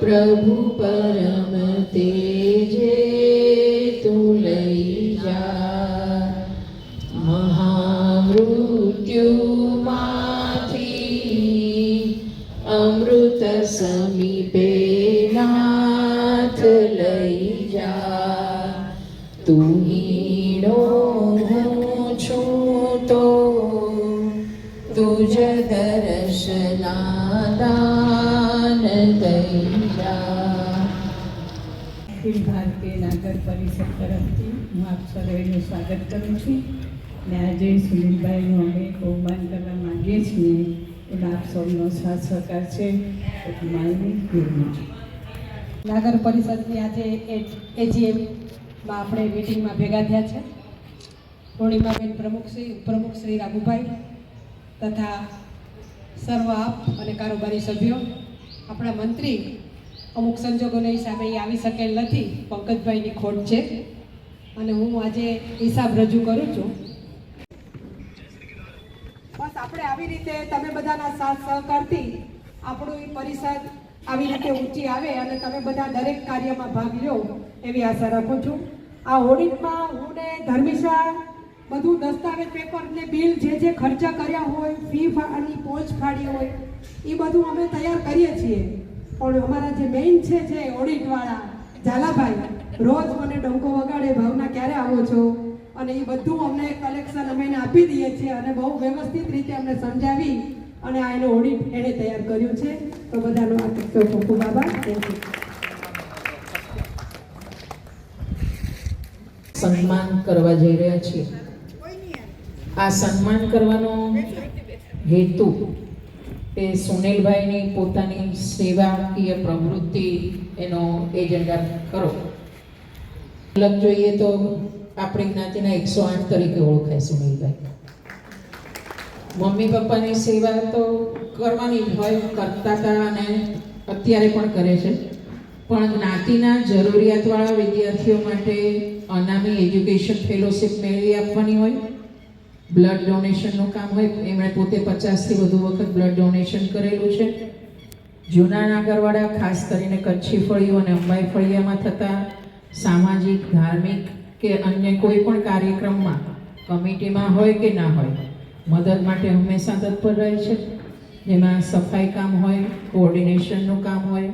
प्रभु परम तेजे तू लई जा महामृत्यु माथी अमृत समीपे नाथ लई जा तू हीणो हूँ छूं तो तुझ दर्शना दान दई जा। અખિલ ભારતીય નાગર પરિષદ તરફથી હું આપ સર્વેનું સ્વાગત કરું છું ને આજે સુનિલભાઈનું અમે બહુમાન કરવા માગીએ છીએ એમાં આપ સૌનો સાથ સહકાર છે એટલું માનવી વિનંતી છે. નાગર પરિષદની આજે એજીએમમાં આપણે મીટિંગમાં ભેગા થયા છે. પૂર્ણિમાબેન પ્રમુખશ્રી, ઉપપ્રમુખશ્રી રાઘુભાઈ તથા સર્વ આપ અને કારોબારી સભ્યો, આપણા મંત્રી અમુક સંજોગોના હિસાબે એ આવી શકેલ નથી, પંકજભાઈની ખોટ છે અને હું આજે હિસાબ રજૂ કરું છું. બસ આપણે આવી રીતે તમે બધાના સાથ સહકારથી આપણું પરિષદ આવી રીતે ઊંચી આવે અને તમે બધા દરેક કાર્યમાં ભાગ લો એવી આશા રાખું છું. આ ઓડિટમાં હું ને ધર્મિશા બધું દસ્તાવેજ પેપર ને બિલ જે ખર્ચા કર્યા હોય, ફી ફાળની પોચ ફાડી હોય એ બધું અમે તૈયાર કરીએ છીએ. પણ અમારા જે મેઇન છે જે ઓડિટવાળા ઝાલાભાઈ રોજ મને ડંકો વગાડે, ભાવના ક્યારે આવો છો, અને એ બધું અમને કલેક્શન અમે એને આપી દઈએ છીએ અને બહુ વ્યવસ્થિત રીતે અમને સમજાવી અને આ એનું ઓડિટ એણે તૈયાર કર્યું છે. તો બધાનો આ ખૂબ ખૂબ આભાર. Thank you. સન્માન કરવા જઈ રહ્યા છીએ. આ સન્માન કરવાનો હેતુ એ સુનિલભાઈની પોતાની સેવાકીય પ્રવૃત્તિ એનો એજન્ડા ખરો. અલગ જોઈએ તો આપણી જ્ઞાતિના 108 તરીકે ઓળખાય સુનિલભાઈ. મમ્મી પપ્પાની સેવા તો કરવાની જ હોય, કરતા હતા અને અત્યારે પણ કરે છે. પણ જ્ઞાતિના જરૂરિયાતવાળા વિદ્યાર્થીઓ માટે અનામી એજ્યુકેશન ફેલોશિપ મેળવી આપવાની હોય, બ્લડ ડોનેશનનું કામ હોય. એમણે પોતે 50થી વધુ વખત બ્લડ ડોનેશન કરેલું છે. જૂના નાગરવાડા, ખાસ કરીને કચ્છી ફળીઓ અને અંબાઈ ફળિયામાં થતા સામાજિક, ધાર્મિક કે અન્ય કોઈ પણ કાર્યક્રમમાં કમિટીમાં હોય કે ના હોય, મદદ માટે હંમેશા તત્પર રહે છે. જેમાં સફાઈ કામ હોય, કોઓર્ડિનેશનનું કામ હોય,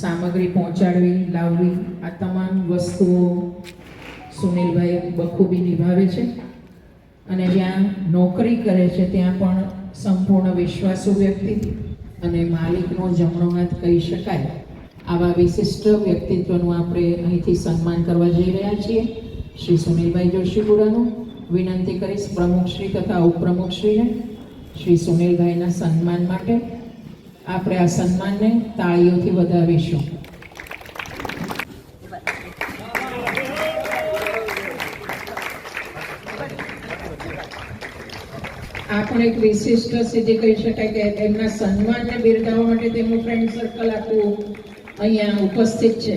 સામગ્રી પહોંચાડવી, લાવવી, આ તમામ વસ્તુઓ સુનિલભાઈ બખૂબી નિભાવે છે. અને જ્યાં નોકરી કરે છે ત્યાં પણ સંપૂર્ણ વિશ્વાસુ વ્યક્તિ અને માલિકનો જમણો હાથ કહી શકાય આવા વિશિષ્ટ વ્યક્તિત્વનું આપણે અહીંથી સન્માન કરવા જઈ રહ્યા છીએ. શ્રી સુનિલભાઈ જોશીપુરાનું વિનંતી કરીશ પ્રમુખશ્રી તથા ઉપપ્રમુખશ્રીને શ્રી સુનિલભાઈના સન્માન માટે આપણે આ સન્માનને તાળીઓથી વધાવીશું. આ પણ એક વિશિષ્ટ સિદ્ધિ કહી શકાય કે એમના સન્માનને બિરદાવવા માટે તેમનું ફ્રેન્ડ સર્કલ આખું અહીંયા ઉપસ્થિત છે.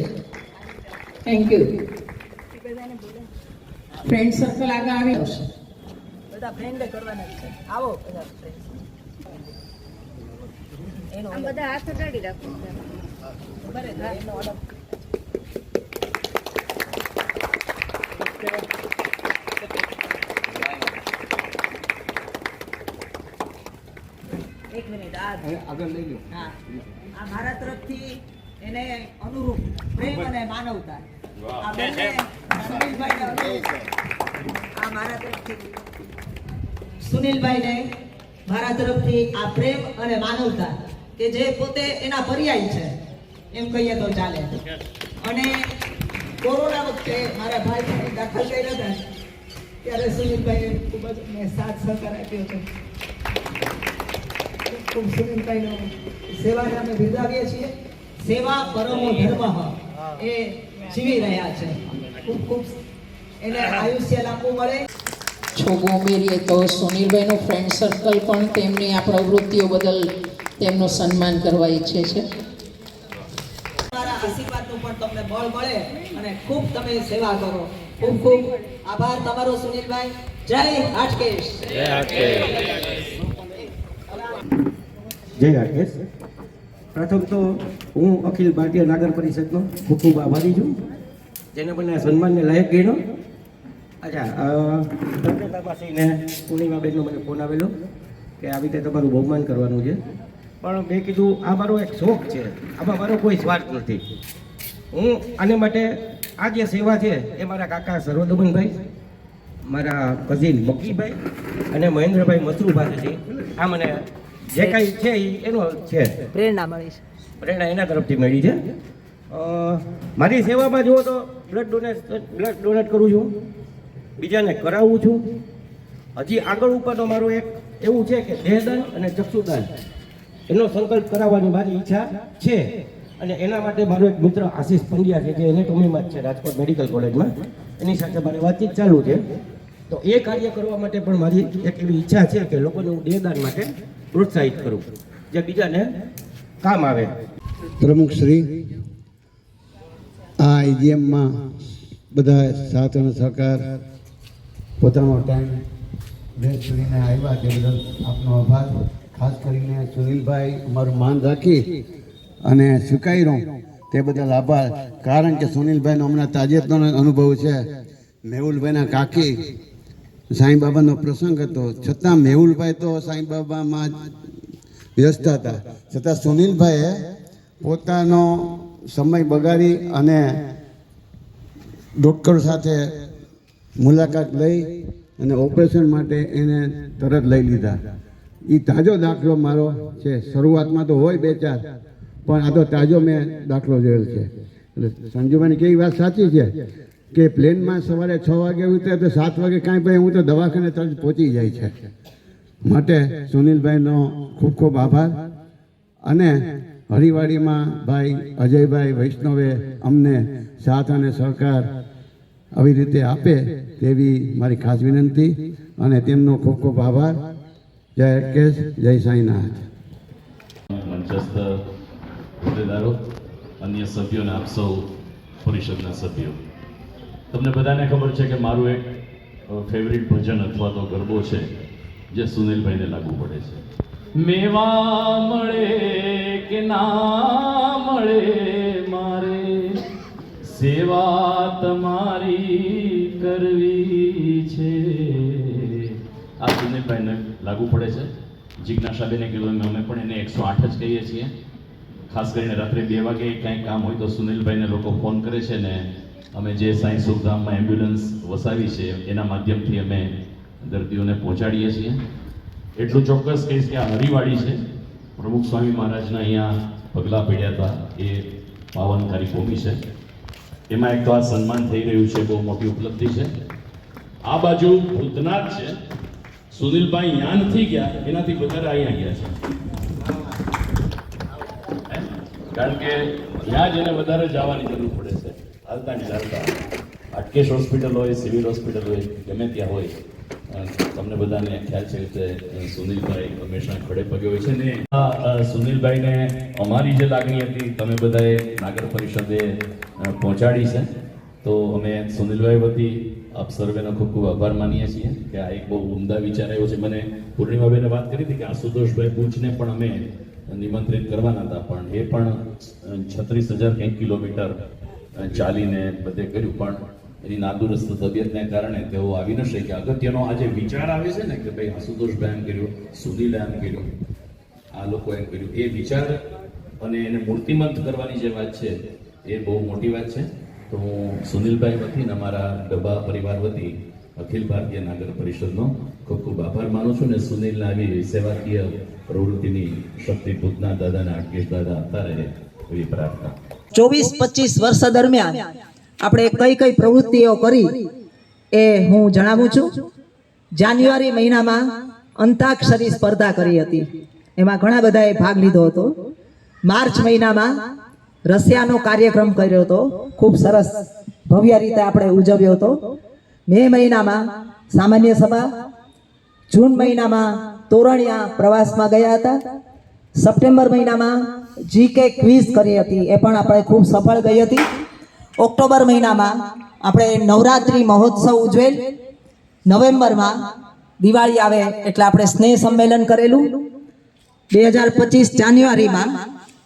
Thank you. ફ્રેન્ડ સર્કલ આગળ આવી આવશે. બધા ફ્રેન્ડ કરવાના છે. આવો બધા ફ્રેન્ડ. આમ બધા હાથ અડાડી રાખો. બરાબર એનો ઓર્ડર. એક મિનિટ આગળ લઈ લો. હા, આ મારા તરફથી એને અનુરૂપ પ્રેમ અને માનવતા. આ બંને સુનિલભાઈને અનુરૂપ. આ મારા તરફથી સુનિલભાઈને મારા તરફથી આ પ્રેમ અને માનવતા કે જે પોતે એના પર્યાય છે એમ કહીએ તો ચાલે. અને કોરોના વખતે મારા ભાઈ દાખલ કર્યા હતા ત્યારે સુનિલભાઈએ ખૂબ જ મેં સાથ સહકાર આપ્યો હતો. ખૂબ સુનિલભાઈનો સેવાને અમે બિરદાવીએ છીએ. સેવા પરમો ધર્મ એ જીવી રહ્યા છે. ખૂબ ખૂબ એને આયુષ્ય લાંબુ મળે. છોગો ઉમેરીએ તો સુનિલભાઈનું ફ્રેન્ડ સર્કલ પણ તેમની આ પ્રવૃત્તિઓ બદલ તેમનું સન્માન કરવા ઈચ્છે છે. તમારા આશીર્વાદનું પણ તમને બળ મળે અને ખૂબ તમે સેવા કરો. ખૂબ ખૂબ આભાર તમારો સુનિલભાઈ. જય હાટકેશ. જય હાટકેશ. પ્રથમ તો હું અખિલ ભારતીય નાગર પરિષદનો ખૂબ ખૂબ આભારી છું, જેને મને આ સન્માનને લાયક ગણ્યો. અચ્છા, ધન્યતાબાસીને પૂર્ણિમાબેનનો મને ફોન આવેલો કે આવી રીતે તમારું બહુમાન કરવાનું છે, પણ મેં કીધું આ મારો એક શોખ છે, આમાં મારો કોઈ સ્વાર્થ નથી. હું આને માટે આ જે સેવા છે એ મારા કાકા સર્વદમનભાઈ, મારા કઝિન મક્કીભાઈ અને મહેન્દ્રભાઈ મસરૂ પાસેથી આ મને જે કાંઈ છે એનો છે પ્રેરણા મળી છે. પ્રેરણા એના તરફથી મળી છે. મારી સેવામાં જુઓ તો બ્લડ ડોનેટ કરું છું, બીજાને કરાવું છું. હજી આગળ ઉપરનો મારો એક એવું છે કે દેહદાન અને ચક્ષુદાન એનો સંકલ્પ કરાવવાની મારી ઈચ્છા છે. અને એના માટે મારો એક મિત્ર આશીષ પંડ્યા છે, જે એનેટોમીમાં જ છે રાજકોટ મેડિકલ કોલેજમાં, એની સાથે મારી વાતચીત ચાલુ છે. તો એ કાર્ય કરવા માટે પણ મારી એક એવી ઈચ્છા છે કે લોકોને હું દેહદાન માટે પ્રોત્સાહિત કરું, જે બીજાને કામ આવે. પ્રમુખ શ્રી, આ આઈજીએમમાં બધા સાથ અને સહકાર પોતાનો ટાઈમ વેસ્ટ કરીને આવ્યા તે બદલ આપનો આભાર. ખાસ કરીને સુનિલભાઈ અમારું માન રાખી અને સ્વીકારી રહ્યો તે બદલ આભાર. કારણ કે સુનિલભાઈનો હમણાં તાજેતરનો અનુભવ છે. મેહુલભાઈના કાકી સાંઈબાબાનો પ્રસંગ હતો, છતાં મેહુલભાઈ તો સાંઈબાબામાં વ્યસ્ત હતા, છતાં સુનિલભાઈએ પોતાનો સમય બગાડી અને ડૉક્ટર સાથે મુલાકાત લઈ અને ઓપરેશન માટે એને તરત લઈ લીધા. એ તાજો દાખલો મારો છે. શરૂઆતમાં તો હોય બે ચાર, પણ આ તો તાજો મેં દાખલો જોયેલ છે. એટલે સંજુભાઈની કેવી વાત સાચી છે કે પ્લેનમાં સવારે 6 વાગે ઉતરે તો 7 વાગે કાંઈ ભાઈ હું તો દવાખાને તરત પહોંચી જાય છે. માટે સુનિલભાઈનો ખૂબ ખૂબ આભાર. અને હરિવાડીમાં ભાઈ અજયભાઈ વૈષ્ણવે અમને સાથ અને સહકાર આવી રીતે આપે તેવી મારી ખાસ વિનંતી અને તેમનો ખૂબ ખૂબ આભાર. જય કેશ, જય સાંઈનાથ. મંચસ્થ હોદ્દેદારો, અન્ય સભ્યો અને આપ સૌ પરિષદના સભ્યો, તમને બધાને ખબર છે કે મારું એક ફેવરિટ ભજન અથવા તો ગરબો છે જે સુનિલભાઈને લાગુ પડે છે. મેવા મળે કે ના મળે મારે સેવા તમારી કરવી છે. આ સુનિલભાઈને લાગુ પડે છે. જિજ્ઞાસાબેને કીધું અમે પણ એને 108 જ કહીએ છીએ. ખાસ કરીને રાત્રે 2 વાગે કાંઈ કામ હોય તો સુનિલભાઈને લોકો ફોન કરે છે ને અમે જે સાંઈ સુખધામમાં એમ્બ્યુલન્સ વસાવી છે એના માધ્યમથી અમે દર્દીઓને પહોંચાડીએ છીએ. એટલું ચોક્કસ કહીશ કે આ હરિવાડી છે, પ્રમુખ સ્વામી મહારાજના અહીંયા પગલાં પડ્યા હતા એ પાવનકારી ભૂમિ છે. એમાં એક તો આ સન્માન થઈ રહ્યું છે, બહુ મોટી ઉપલબ્ધિ છે. આ બાજુ ભૂતનાથ છે, સુનિલભાઈ અહીંયા નથી ગયા, એનાથી વધારે અહીંયા ગયા છે. કારણ કે ત્યાં જ એને વધારે જવાની જરૂર પડે છે, હાલતા ને ચાલતા. હાટકેશ હોસ્પિટલ હોય, સિવિલ હોસ્પિટલ હોય, ગમે ત્યાં હોય, તમને બધાને ખ્યાલ છે કે સુનિલભાઈ હંમેશા ખડે પગે હોય છે. ને સુનિલભાઈને અમારી જે લાગણી હતી તમે બધાએ નાગર પરિષદે પહોંચાડી છે, તો અમે સુનિલભાઈ વતી આપ સર્વેનો ખૂબ ખૂબ આભાર માનીએ છીએ કે આ એક બહુ ઉમદા વિચાર આવ્યો છે. મને પૂર્ણિમાબેને વાત કરી હતી કે આશુતોષભાઈ બુચને પણ અમે નિમંત્રિત કરવાના હતા, પણ એ પણ 36,000 કંઈક કિલોમીટર ચાલીને બધે કર્યું, પણ એની નાદુરસ્ત તબિયતને કારણે તેઓ આવી ન શક્યા. અગત્યનો આ જે વિચાર આવે છે ને કે ભાઈ આશુતોષભાઈ એમ કર્યું, સુનિલે એમ કર્યું, આ લોકો એમ કર્યું, એ વિચાર અને એને મૂર્તિમંત કરવાની જે વાત છે એ બહુ મોટી વાત છે. તો હું સુનિલભાઈ વતી અમારા ડબ્બા પરિવાર વતી અખિલ ભારતીય નાગર પરિષદનો ખૂબ ખૂબ આભાર માનું છું. ને સુનિલના આવી સેવાકીય પ્રવૃત્તિની શક્તિ ભૂતના દાદાના હાટકેશ દાદા આપતા રહે એવી પ્રાર્થના. 24-25 વર્ષ દરમિયાન આપણે કઈ કઈ પ્રવૃત્તિઓ કરી એ હું જણાવું છું. જાન્યુઆરી મહિનામાં અંતાક્ષરી સ્પર્ધા કરી હતી, એમાં ઘણા બધાએ ભાગ લીધો હતો. માર્ચ મહિનામાં રશિયાનો કાર્યક્રમ કર્યો હતો, ખૂબ સરસ ભવ્ય રીતે આપણે ઉજવ્યો હતો. મે મહિનામાં સામાન્ય સભા, જૂન મહિનામાં તોરણિયા પ્રવાસમાં ગયા હતા. સપ્ટેમ્બર મહિનામાં જીકે ક્વિઝ કરી હતી, એ પણ આપણે ખૂબ સફળ ગઈ હતી. ઓક્ટોબર મહિનામાં આપણે નવરાત્રી મહોત્સવ ઉજવેલ. નવેમ્બરમાં દિવાળી આવે એટલે આપણે સ્નેહ સંમેલન કરેલું. 2025 જાન્યુઆરીમાં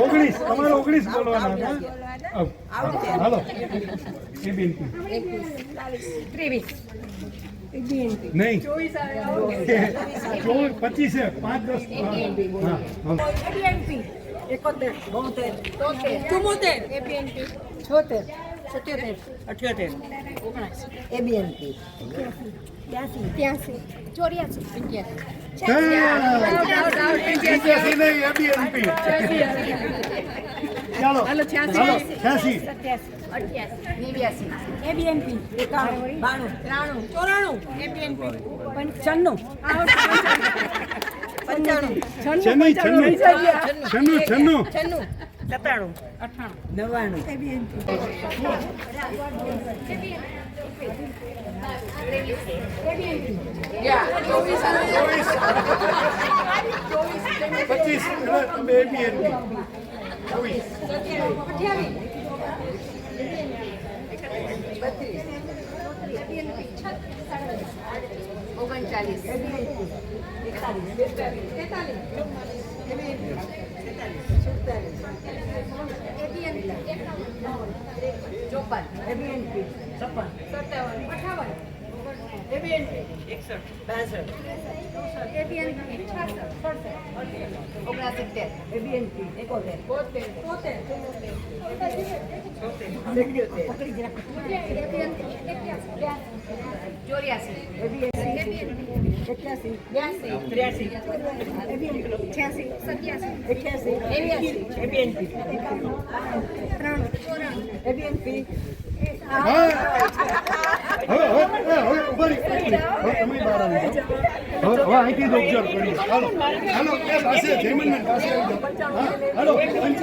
ઓગણીસ તમારે 19 બોલવાના હતા. હાલો ABNP નહીં 25 છે 5 10 હા ચાલો 86 96 25 તમે ABNP અહીંથી ઓબ્ઝર્વ કરી હાલો હાલો એ પાસે જયમનના પાસે હાલો 55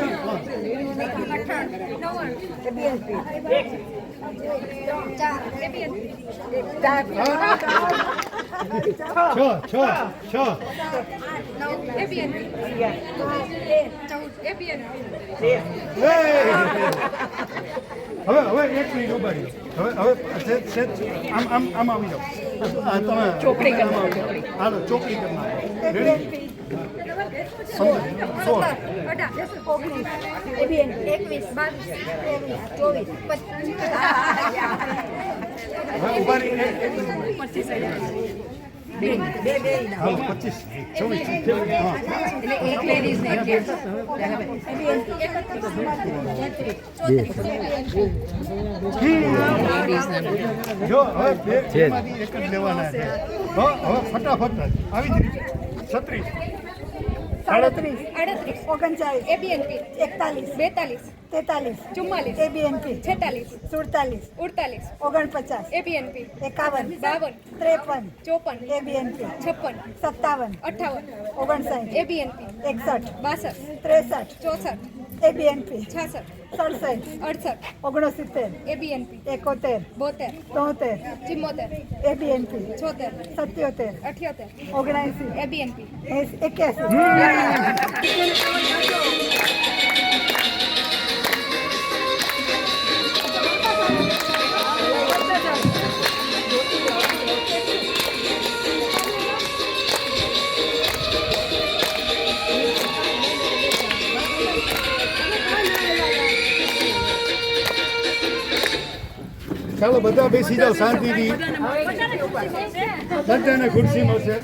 હવે એક મિનિટ ઉભા રહ્યો હવે આમ આવી જાઓ તમે ચોકડી કરવા હાલો ચોકડી કરવા રેડી 25 જો હવે એક જ લેવાના છે હવે ફટાફટ આવી જ રીતે 36 38 39 ABNP 41 42 43 44 ABNP 46 47 48 49 ABNP 51 52 53 ABNP 56 57 58 59 ABNP 61 62 63 64 ABNP 66 67 68 69 ABNP 71 72 73 ABNP 76 77 78 79 ABNP 81 ચાલો બધા બેસી જાઓ શાંતિથી બધાને ખુરશી મળશે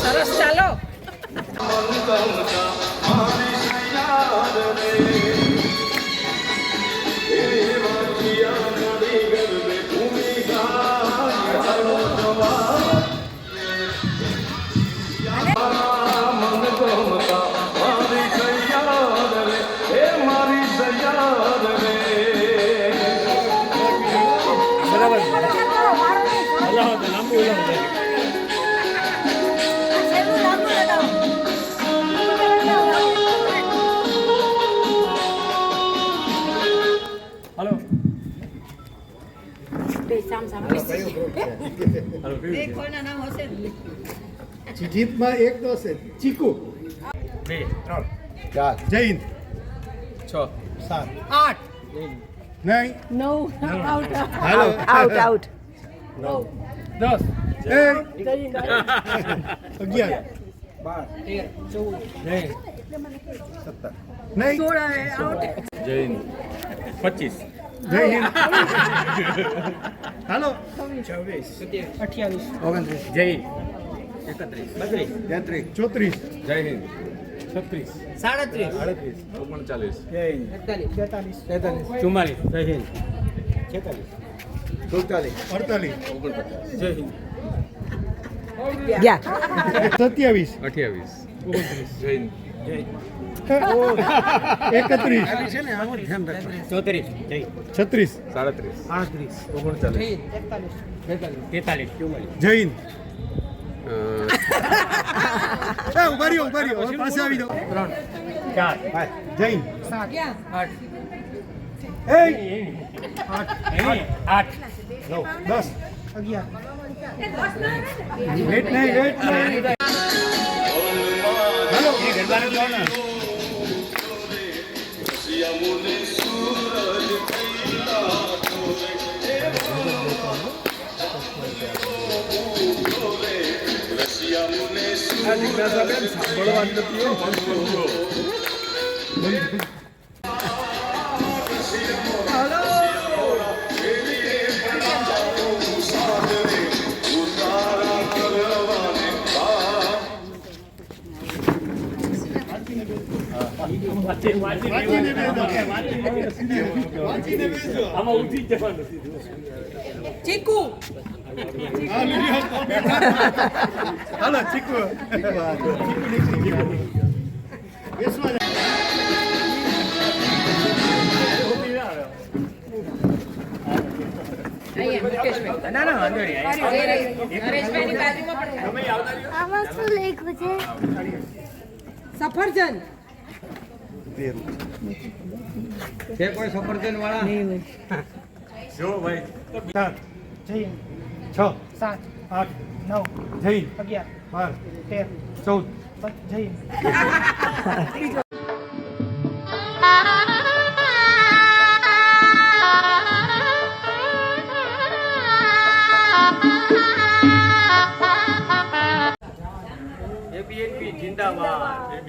સરસ ચાલો એક કોઈના નામ હશે ને. જીતમાં એક તો હશે ચીકુ 2 3 4 જૈન 6 7 8 નહીં આઉટ હાલો આઉટ આઉટ 10 11 નહીં જૈન 25 જય હિન્દ હાલો 29 જૈન 31 32 34 જય હિન્દ 36 37 39 જૈન 44 જય હિન્દ 46 47 48 જય હિન્દ 27 28 જય હિન્દ 31 34 જય 36 37 39 43 જય હિન્દ ઉભા રહ્યો હવે પાસે આવી જાઓ 4 જય હિન્દ 8 10 વેટ નહીં હાલો આમાં ઉઠી જવાનું ચીકુ હાલો ચીકુ બેસવા જા. સફરજન છે કોઈ સફરજન વાળા જો ભાઈ 7 જૈન 6 7 8 9 જૈન 11 12 13 14 જૈન એબીએનપી જિંદાબાદ